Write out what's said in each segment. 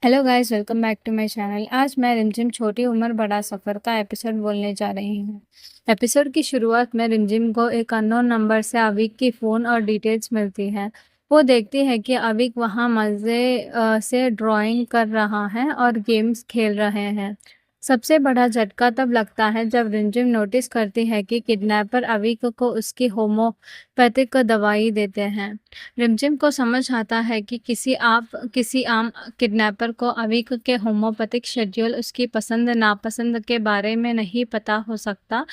Hello guys, welcome back to my channel. आज मैं रिमझिम छोटी उम्र बड़ा सफ़र का एपिसोड बोलने जा रही हूँ। एपिसोड की शुरुआत में रिमझिम को एक अननोन नंबर से अवीक की फ़ोन और डिटेल्स मिलती है। वो देखती है कि अवीक वहाँ मज़े से ड्राइंग कर रहा है और गेम्स खेल रहे हैं। सबसे बड़ा झटका तब लगता है जब रिमझिम नोटिस करती है कि किडनैपर अवीक को उसकी होम्योपैथिक दवाई देते हैं। रिमझिम को समझ आता है कि किसी आम किडनैपर को अवीक के होम्योपैथिक शेड्यूल, उसकी पसंद नापसंद के बारे में नहीं पता हो सकता।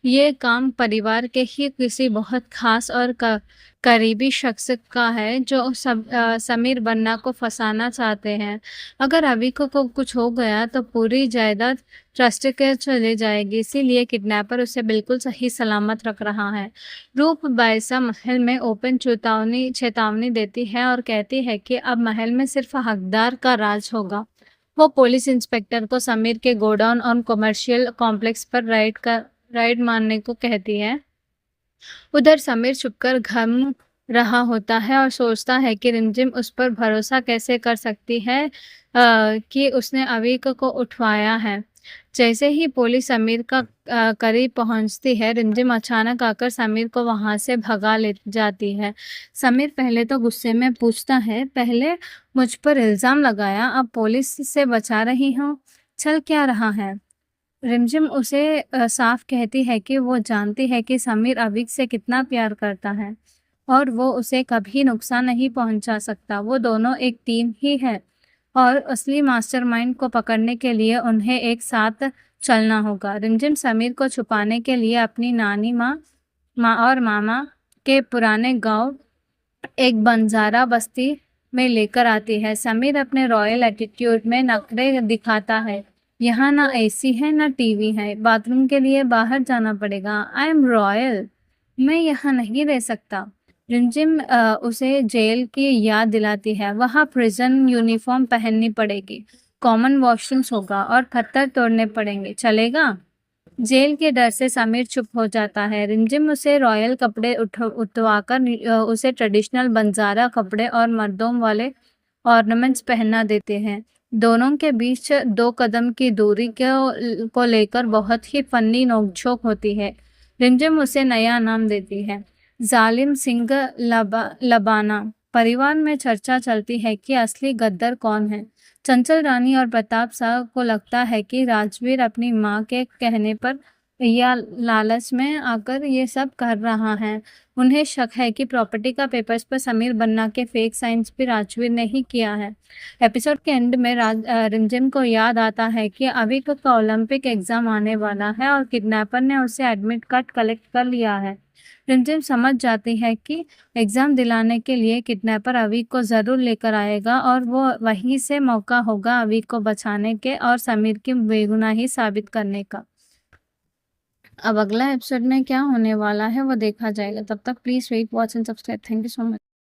ये काम परिवार के ही किसी बहुत खास और करीबी शख्स का है जो समीर बन्ना को फंसाना चाहते हैं। अगर अवीक को कुछ हो गया तो पूरी जायदाद ट्रस्ट के चले जाएगी, इसीलिए किडनैपर उसे बिल्कुल सही सलामत रख रहा है। रूप बायसा महल में ओपन चेतावनी देती है और कहती है कि अब महल में सिर्फ हकदार का राज होगा। वो पुलिस इंस्पेक्टर को समीर के गोडाउन और कमर्शियल कॉम्प्लेक्स पर राइड मारने को कहती है। उधर समीर छुपकर घूम रहा होता है और सोचता है कि रिमझिम उस पर भरोसा कैसे कर सकती है कि उसने अवीक को उठवाया है। जैसे ही पुलिस समीर का करीब पहुंचती है, रिमझिम अचानक आकर समीर को वहां से भगा ले जाती है। समीर पहले तो गुस्से में पूछता है, पहले मुझ पर इल्जाम लगाया, अब पुलिस से बचा रही हूँ, चल क्या रहा है। रिमझिम उसे साफ कहती है कि वो जानती है कि समीर अवीक से कितना प्यार करता है और वो उसे कभी नुकसान नहीं पहुंचा सकता। वो दोनों एक टीम ही है और असली मास्टरमाइंड को पकड़ने के लिए उन्हें एक साथ चलना होगा। रिमझिम समीर को छुपाने के लिए अपनी नानी माँ और मामा के पुराने गांव एक बंजारा बस्ती में लेकर आती है। समीर अपने रॉयल एटीट्यूड में नखरे दिखाता है। यहाँ ना एसी है ना टीवी है, बाथरूम के लिए बाहर जाना पड़ेगा। आई एम रॉयल, मैं यहाँ नहीं रह सकता। रिमझिम उसे जेल की याद दिलाती है। वहाँ प्रिजन यूनिफॉर्म पहननी पड़ेगी, कॉमन वॉशरूम्स होगा और पत्थर तोड़ने पड़ेंगे, चलेगा? जेल के डर से समीर चुप हो जाता है। रिमझिम उसे रॉयल कपड़े उठवाकर उसे ट्रेडिशनल बंजारा कपड़े और मर्दों वाले ऑर्नामेंट्स पहना देते हैं। दोनों के बीच 2 कदम की दूरी को लेकर बहुत ही फनी नोकझोंक होती है। रिमझिम उसे नया नाम देती है, जालिम सिंह लबाना। परिवार में चर्चा चलती है कि असली गद्दार कौन है। चंचल रानी और प्रताप साहब को लगता है कि राजवीर अपनी माँ के कहने पर या लालच में आकर ये सब कर रहा है। उन्हें शक है कि प्रॉपर्टी का पेपर्स पर समीर बन्ना के फेक साइंस भी राजवीर ने ही किया है। एपिसोड के एंड में रिमझिम को याद आता है कि अभी का ओलंपिक एग्जाम आने वाला है और किडनैपर ने उसे एडमिट कार्ड कलेक्ट कर लिया है। रिमझिम समझ जाती है कि एग्जाम दिलाने के लिए किडनैपर अवीक को जरूर लेकर आएगा और वो वहीं से मौका होगा अवीक को बचाने के और समीर की बेगुनाही साबित करने का। अब अगला एपिसोड में क्या होने वाला है वो देखा जाएगा। तब तक please wait, watch and subscribe. Thank you so much.